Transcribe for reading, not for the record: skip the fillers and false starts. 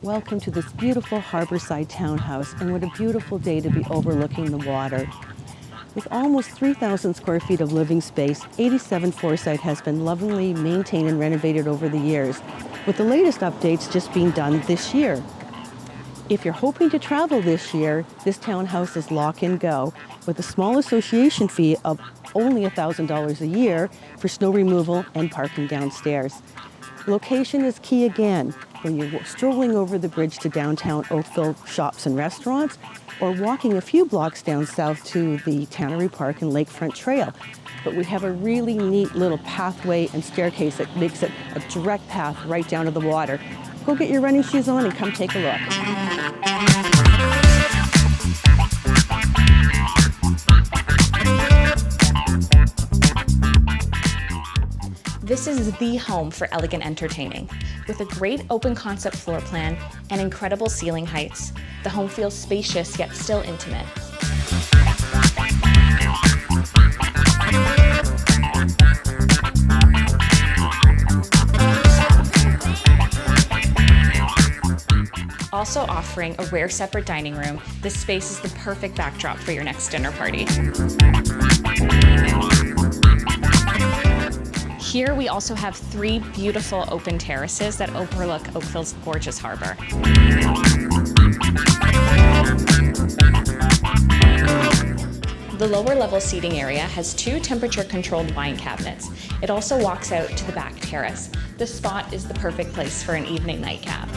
Welcome to this beautiful harborside townhouse, and what a beautiful day to be overlooking the water. With almost 3,000 square feet of living space, 87 Forsythe has been lovingly maintained and renovated over the years, with the latest updates just being done this year. If you're hoping to travel this year, this townhouse is lock and go, with a small association fee of only $1,000 a year for snow removal and parking downstairs. Location is key again. When you're strolling over the bridge to downtown Oakville shops and restaurants, or walking a few blocks down south to the Tannery Park and Lakefront Trail. But we have a really neat little pathway and staircase that makes it a direct path right down to the water. Go get your running shoes on and come take a look. This is the home for elegant entertaining. With a great open concept floor plan and incredible ceiling heights, the home feels spacious yet still intimate. Also offering a rare separate dining room, this space is the perfect backdrop for your next dinner party. Here we also have 3 beautiful open terraces that overlook Oakville's gorgeous harbor. The lower level seating area has 2 temperature-controlled wine cabinets. It also walks out to the back terrace. This spot is the perfect place for an evening nightcap.